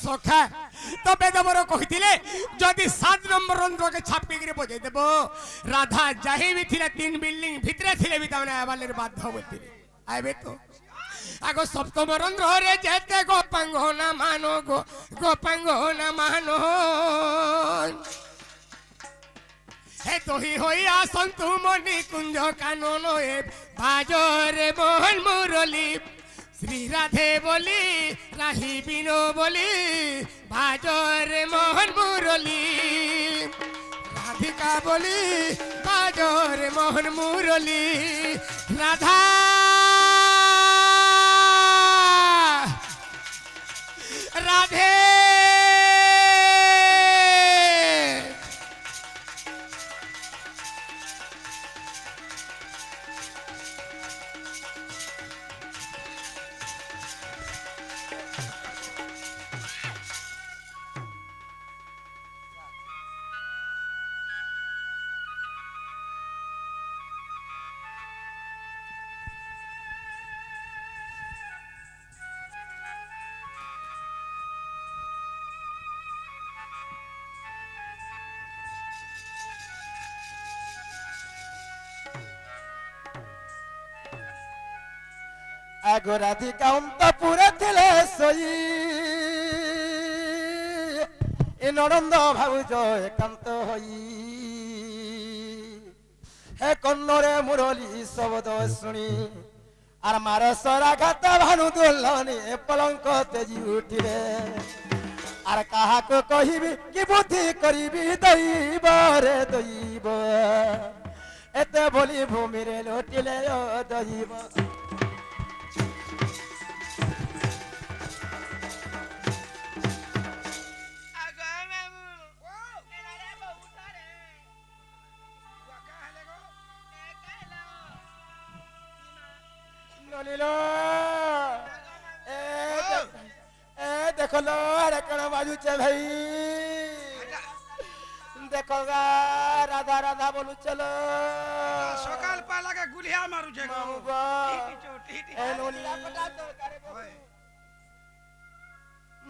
সখা তবে তোমর কহিলে যদি 7 নম্বর রন্ধ্রকে ছাপিকি বজাই দেব রাধা যাহি বি থিলে 3 বিল্ডিং ভিতরে থিলে বি তামনে আবালের বাধ্য হইতে আইবে তো আগো সপ্তম রন্ধ্রে যেতে গোপাঙ্গ না মানো গোপাঙ্গ না মানো হে তোহি হইয়া সন্তু মনি কুঞ্জ কানন এ বাজরে মোহন মুরলী শ্রী রাধে বলি রাহি বিনো বলি বাজরে মোহন মুরলী রাধিকা বলি বাজরে মোহন মুরলী রাধা রাধে আগো রাধিকা অন্তপুরে ଥିଲେ ଶୋଇ ଏ ନଣନ୍ଦ ଭାଉଜ ଏକାନ୍ତ ହୋଇ ହେ କର୍ଣ୍ଣରେ ମୁରଲି ଶବ୍ଦ ଶୁଣି আর মার সরাঘাত ভানু দুলনি পলঙ্ক তেজি উঠিলে আর কাহাকে কহিবি কি বুদ্ধি করিবি দৈব রে দৈব এতে বলি ভূমিরে লটিলে ও দৈব देखो लो अरे कण बाजू चे भाई देखो गा राधा राधा बोलू चलो সকাল পালাকে গুলিয়া মারু যে গো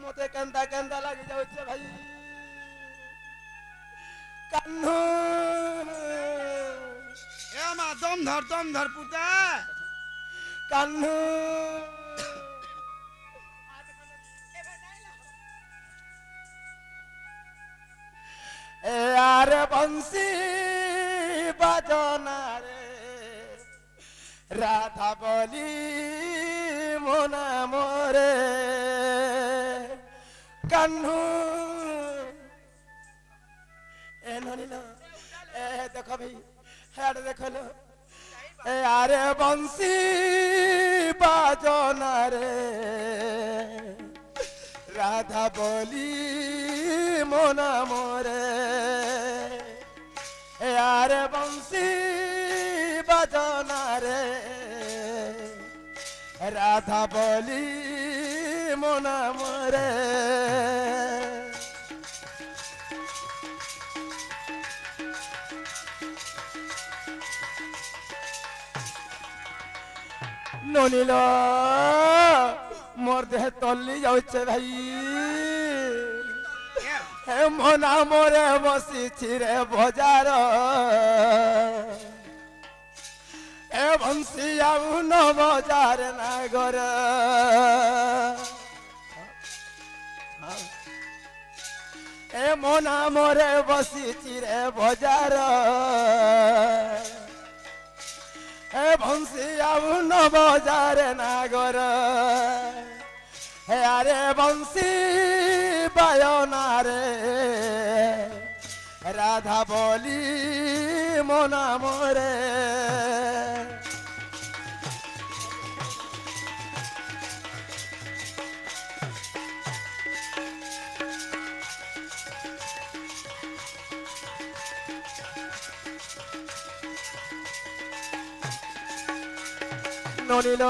মতে কেন্দা কেন্দা লাগি যাচ্ছে ভাই কান্নু এ মা দম ধর পুতা কান্নু আরে বংশী বাজনা রে রাধা বলি মোনা মোরে কান্নু এ ননিল এ দেখো ভাই হ্যাঁ দেখো লো এ আরে বংশী বাজনা রে রাধা বলি মোনা মোরে এ আরে বংশী বাজনা রে রাধা বলি মোনা মোরে ননিল মোর দেহ তল্লি যাচ্ছে ভাই হে মনা মোরে বসিছি রে বজার এ বংশী আউ ন বজার না গর এ মনা মোরে বসিছি রে বজার এ বংশী আউ ন বজার না গর হে আরে বংশী বায়না রে রাধা বলি মোনা মোরে ননিল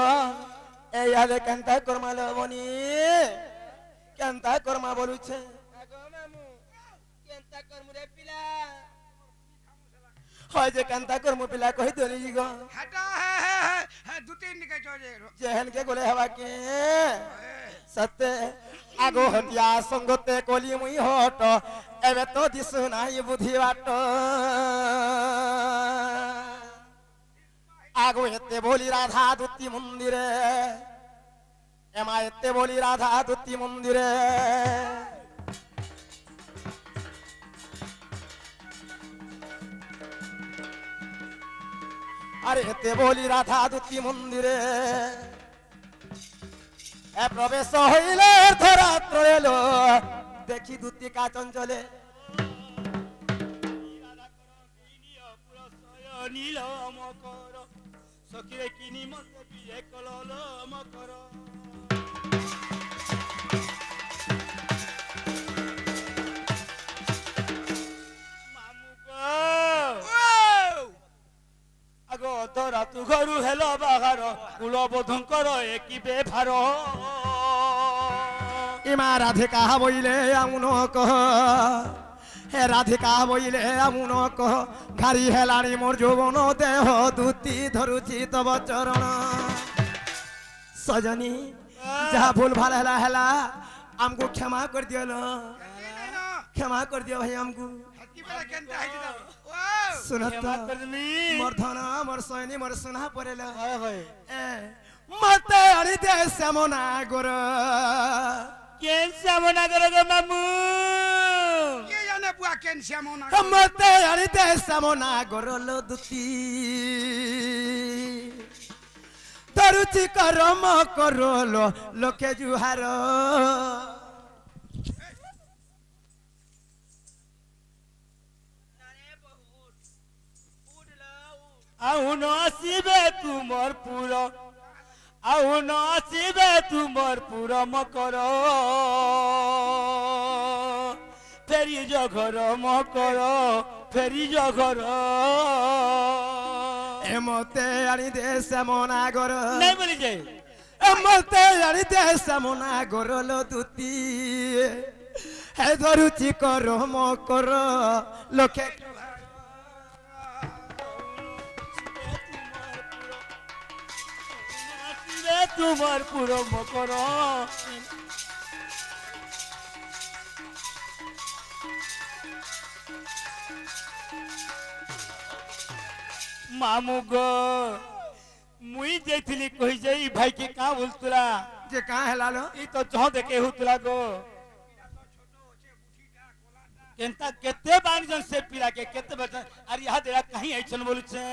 এই আলে কেনতা করমালো বনি কেনতা করমা বলুছে হয় যে কান্তা কর মু পিলা কই দলি গো হেটা হে দু তিন নিকে চলে জেহেন কে গোলে হবা কে সতে আগো হটিয়া সঙ্গতে কলি মুই হট এবে তো দিশু নাই বুদ্ধি বাট আগো এতে বলি রাধা দুতি মন্দিরে এমা এতে বলি রাধা দুতি মন্দিরে আরে এতে বলি রাধা দুতি মন্দিরে এ প্রবেশ হইলে ধরাত্র এলো দেখি দুতি কাচঞ্চলে নীল মকর সখিরে কিনি মতে বিয়ে কলল মকর আগ ধরা তু ঘরু হেল বাহার কুলবোধঙ্কর একি বেভার ইমা রাধিকা বইলে আমুন কহ হে রাধিকা বইলে আমুন কহ ঘারি হেলানি মোর যৌবন দেহ দুতি ধরুছি তব চরণ সজনী যাহা ভুল ভাল হেলা হেলা আমকু ক্ষমা কর দিও লো ক্ষমা কর দিও ভাই আমকু হেতি বেলা কেনতে আইছি না सुनत क्षमा कर दी। मोर धना मोर सोनी मोर सुना परेला हाय हाय मते अरि दे समना गोर কেন সামনা করে গো মামু কে জানে বুয়া কেন শ্যামো না मते अरि दे समना गोर लो दुती तरुचि करम करलो लोके जुहार আউ নসিবে তুমর পুর আউ নসিবে তুমর পুর মকর ফেরি জঘর মকর ফেরি জঘর এমতে আনি দে সমনা গোর নাই বলি যে এমতে আনি দে সমনা গোর লো দুতি হে ধরুচি করম কর লোকে তোমার পুরো মকর মামু গো মুই যাইছিলি কই যাই ভাই কে কা বলতুলা যে কা হেলালো ই তো চহ দেখে হুতুলা গো কেনতা কেতে বানজন সে পিলা के केते बचन अरे यहाँ तेरा कहीं ऐसन बोलु छे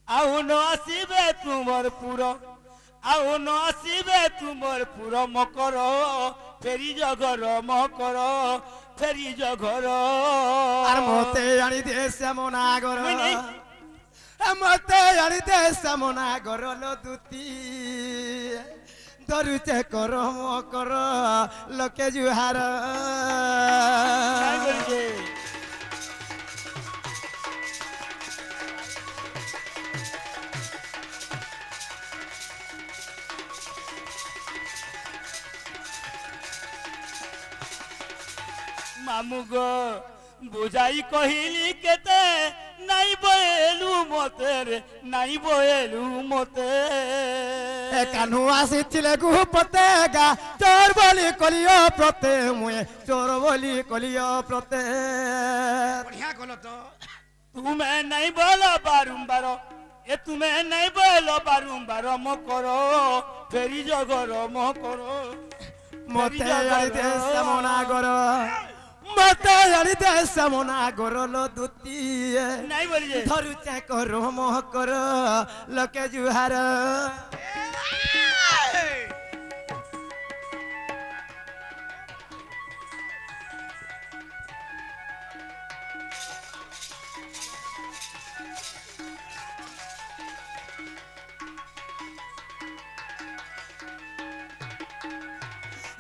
आउ नसीबे तुमर पुरो आउ नसीबे तुमर पुरो मकर फेरी जगर मकर फेरी जगर আর মতে আনি দে সমনা গোর মুই নেই। মতে আনি দে সমনা গোর লো দুতি ধরুচে করম কর লোকে জুহার काय बोलजे मामू गो बुझाई कहिली केते नाई बोलू मते रे नाई बोलू मते কানু আসিছিলে গুপতে গা চোর বলি কলিও প্রতে মুয়ে চোর বলি কলিও প্রতে बढ़िया गलो तो तुम्हें नहीं बोलो बारंबार ये तुम्हें नहीं बोलो बारंबार मो करो फेरी जगर मो करो মতে আনি দে সমনা গর মতে আনি দে সমনা গর লো দুতি नहीं बोलिए ধরুচে করম কর লোকে জুহার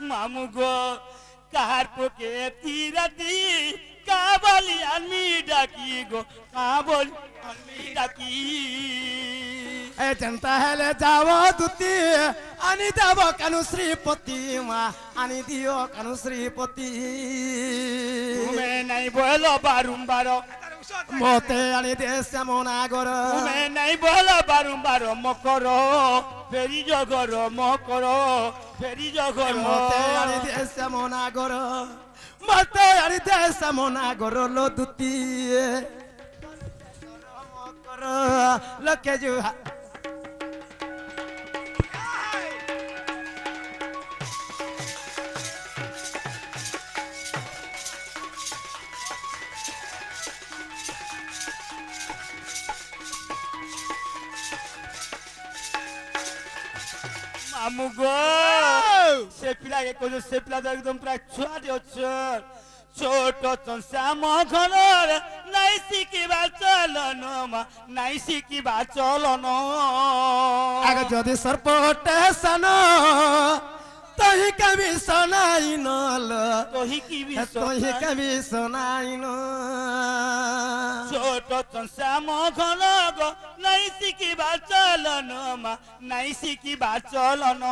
मामू गो कार पोके तीरती काबली आदमी डाकी गो काबली आदमी डाकी এ জনতা হেলে যাও দুতি আনি দেব কেন শ্রীপতি মা আনি দিও কেন শ্রীপতি তুমি নাই বলো বারম্বার তার উষত মতে আনি দে শ্যামন আগর তুমি নাই বলো বারম্বার মকর ফেরি জগর মকর ফেরি জগর মতে আনি দে শ্যামন আগর মতে আনি দে শ্যামন আগর লো দুতি লোকে জুহা মামু গো সে পিলাকে কইছো সে পিলা তো একদম প্রায় ছুয়াটি হচ্ছে ছোট তো শ্যাম ঘর নাই শিখিবা চলন মা নাই শিখিবা চলন আগে যদি সর্প টেসন তহি কবি শোনাই নল তোহি কি তহি কবি শোনাই ন ছোট তো শ্যাম ঘর গো নাই শিখিবা চলন মা নাই শিখিবা চলন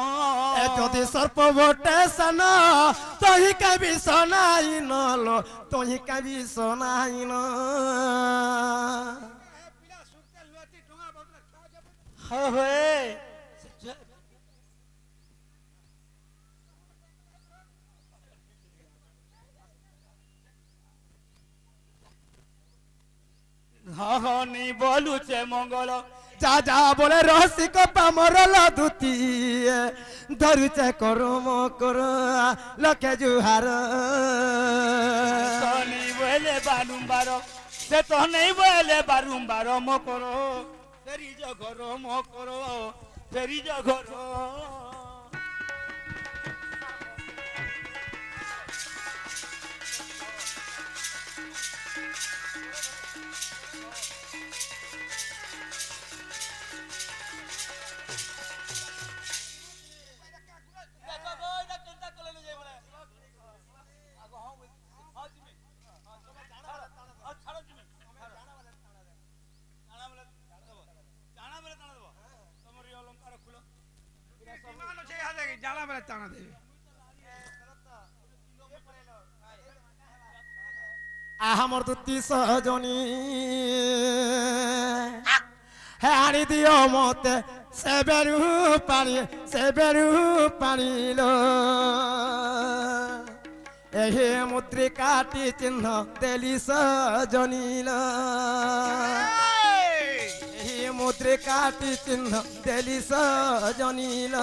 যদি সর্প টেসন তহি কবি শোনাই নল তহি কবি শোনাই ন পিলা সুখতে লুয়াতি ঢোঙা বদলা খাওয়া যাবে হয়ে হনি বলুছে মঙ্গল যা যা বলে রসিক পামর লদুতি ধরুছে করম কর লোকে জুহার হনি বলে বারুম্বার সে তো নেই বলে বারুম্বার মকর ফেরি জগর মকর ফেরি জগর বিমান আছে হাতে জানা বেলা টানা দেবে আহমর দুতি সহজনী হে আনি দিও মতে সে বেরু পানিল এহে মুদ্রিকাটি চিহ্ন দেলি সজনীল এহি মুদ্রিকাটি চিহ্ন দেলি সজনীল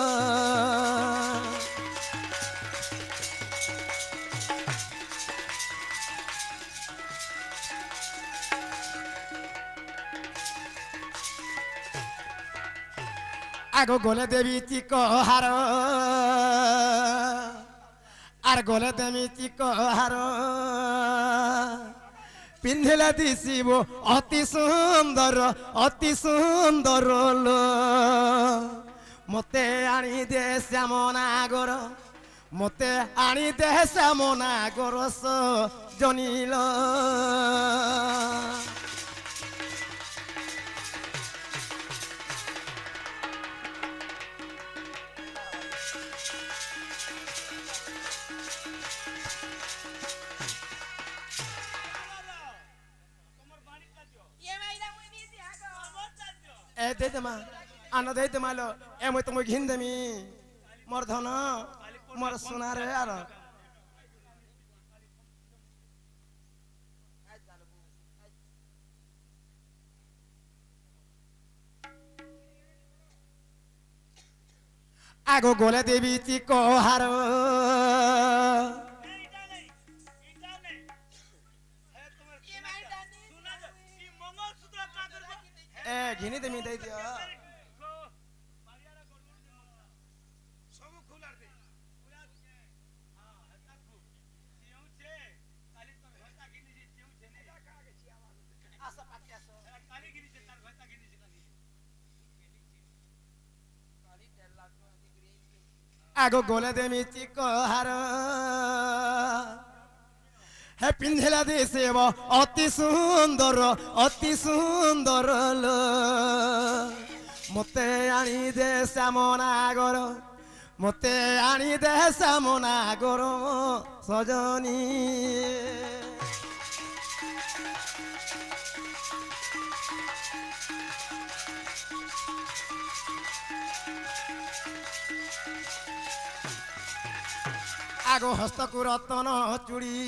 আগো গলে দেবী চিক হার আর গলে দেবী চিক হার পিন্ধিলে দিশিব অতি সুন্দর লো মতে আনি দে শ্যামনাগর মতে আনি দে শ্যামনাগর জনিল এ দেইতে মা আনো দেইতে মালো এ মই তুমি ঘিন দেমি মোর ধন মোর সোনারে আর আগো গোলে দেবী চিক হার এ ঘিনি দেমি দেই দিও সবু খুলার দে আগো গোলে দেমি চিক হার হে পিন্ধিলা দিশিব অতি সুন্দর লো মতে আনি দে শ্যামনাগর মতে আনি দে সামনা গরম সজনী আগো হস্তকু রতন চুড়ি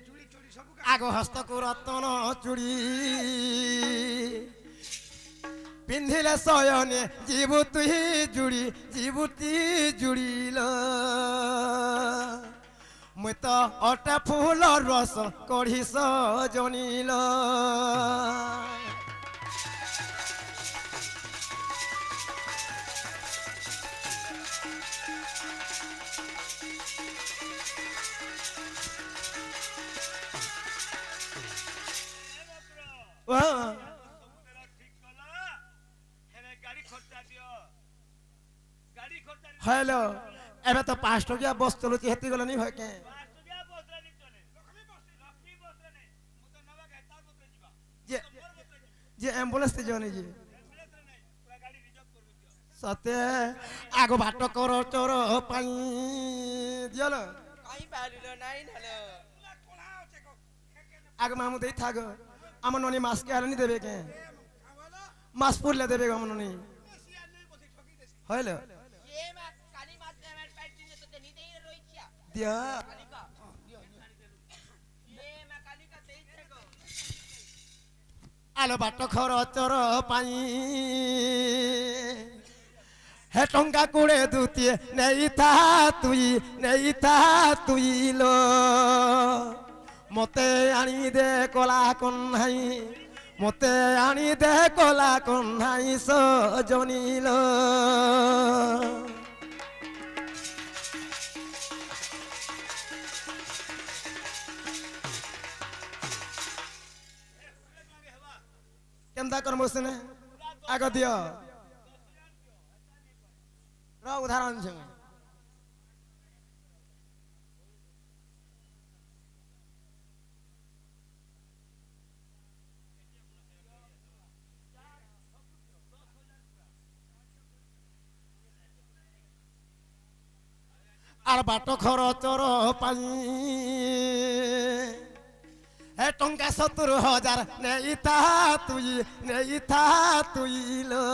চুড়ি চুড়ি সবু আগো হস্তকু রতন চুড়ি পিন্ধিলে শয়নে জীবুতি জুড়ি জীবুতি জুড়িল মুই তো অটা ফুল রস কঢ়ি সজনিল হ্যালো এবার তো 5 টাকা বস্তু লুচি হেতি গলনি হয় কে যে যে অ্যাম্বুলেন্স তে জনি যে সতে আগো ভাট কর চোর পাই দিয়াল আগ মামু দেই থাক আমার ননি মাছ কে আলনি দেবে কে মাছ পুরলে দেবে আমার ননি হইলো দিয়া আলো বাট খর চর পাই হে টঙ্কা কুড়ে দুতিয়ে নেই থা তুই লো মতে আনি দে কলা কন্হাই মতে আনি দে কলা কন্হাই সজনিল কেমতা করবো সেনে আগ দিও উদাহরণ সঙ্গে আর বাট খরচর পাই হে টঙ্কা 70,000 নেই থা তুই লো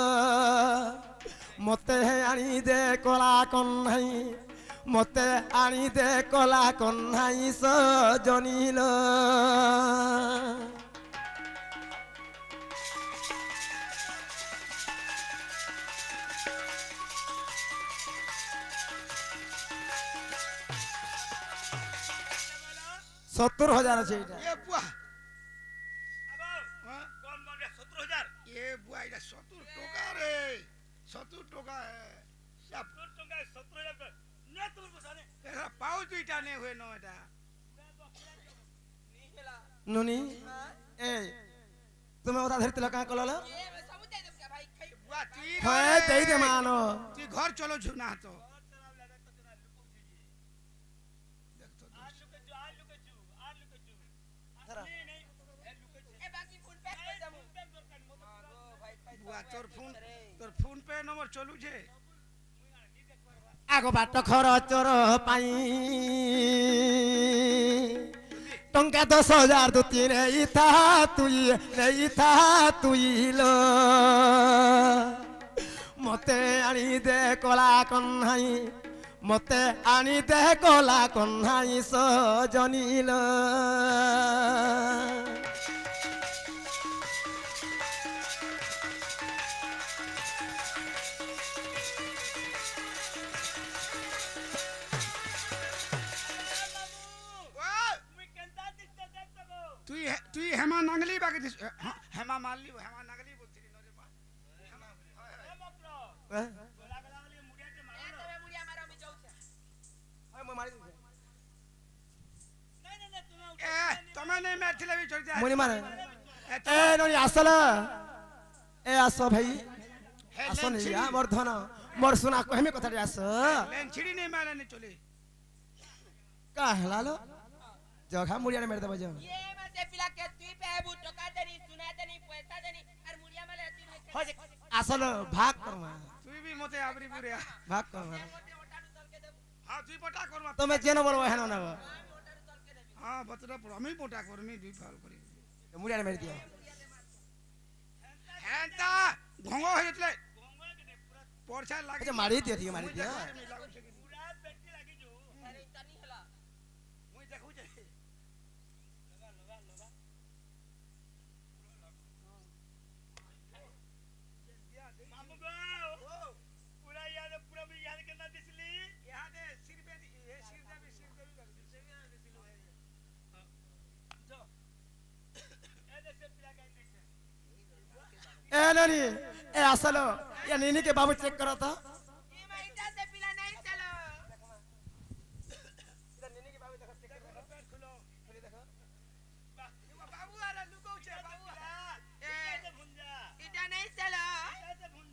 মতে আনি দে কলা কন্হাই মতে আনি দে কলা কন্হাই সজনিল সত্তর হাজার আছে এটা এ বুয়া আবার কোন বলে 70,000 এ বুয়া এটা 70 টাকা রে 70 টাকা সব 70 টাকায় 70,000 না তোর বসানে এরা পাও দুইটা নে হয়ে ন এটা নুনি এই তুমি ওটা ধরতে কাঁ কলল বুয়া তুই হয় দেই দে মানো তুই ঘর চলো ঝুনা তো বুয়া তোর ফোন পে নম্বর চলু যে আগ বাট খরচর পাই টঙ্কা 10,000 দুতি নেই থা তুই লো মতে আনি দে কলা কন্হাই মতে আনি দে কলা কন্হাই সজনিল তুই হেমা নাঙ্গলি বাকি দিস হেমা মারলি হেমা নাঙ্গলি বলছিলি নরে মা তুমি নেই মারছিলে বি চড়তে মনি মারে এ ননি আসল এ আস ভাই আস নি আমার ধন মোর সোনা কহেমে কথাটি আস লেন ছিড়ি নেই মারানি চলে কা হেলালো জঘা মুড়িয়ারে মেরে দেব যাও আসল ভাগ করমা তুই বি মো মতে আবরি পুরে ভাগ কর ভাগ। হ্যাঁ তুই মোটা করবা তুমি যেন বলবো হেন নেব হ্যাঁ বতটা পড় আমি মোটা করমি দুই ফাল করি মুড়িয়ার মেরে দিও হ্যাঁ তা ভঙ্গ হয়ে যেতলে পড়ছা লাগে আচ্ছা মারি দিও ঠিক মারি দিও মুই দেখু যে মামু গো পুরা ইয়ার পুরা আমি ইয়ার কেনা দিছিলি ইহাদে সিরবে এ সির দেবি এনে সে পিলা গাই দিছে এ নানি এ আসলো এ नीनी के बाबू चेक करो तो বাবু আর লুকোছে বাবু এতে ভুঞ্জা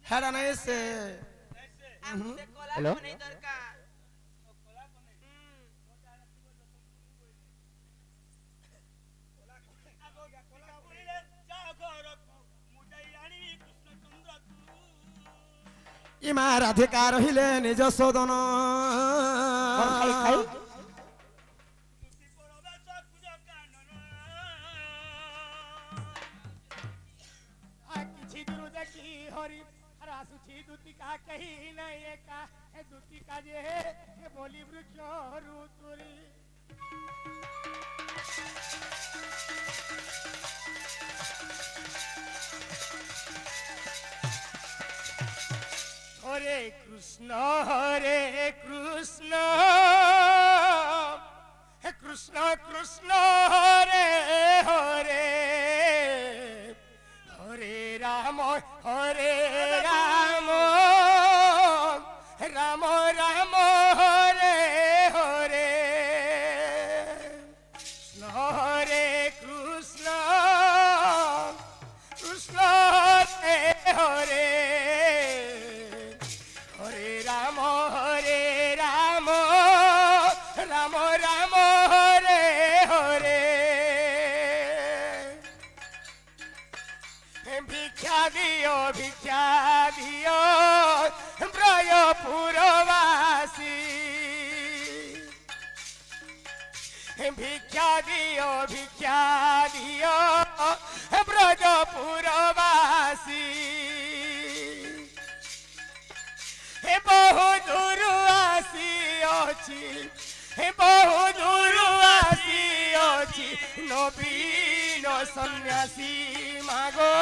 हेडा नहीं से हेलो পুরিলে যা ঘরকু মুদাই আনি কৃষ্ণচন্দ্রকু ইমার অধিকার হইলে নিজ সদন তুতি পড়বে সকুজ কানন କିଛି ଦୂର ଦେଖି ହରି ଆରେ ଆସୁଛି ଦୁତିକା କେହି ନାଇଁ ଏକା ଏ ଦୁତିକା ଯେ ଏ ବୋଲି ବୃକ୍ଷ ଋତୁରି হরে কৃষ্ণ হে কৃষ্ণ কৃষ্ণ হরে হরে হরে রাম রাম রাম হরে হরে হরে কৃষ্ণ কৃষ্ণ হরে হরে হরে রাম রাম রাম হরে হরে ভিক্ষা দিও ব্রজপুরবাসী ভিক্ষা দিও ব্রজপুরবাসী হে বহু দূর আসিଅଛି হে বহু দূর আসিଅছি নবীন সন্ন্যাসী মাগো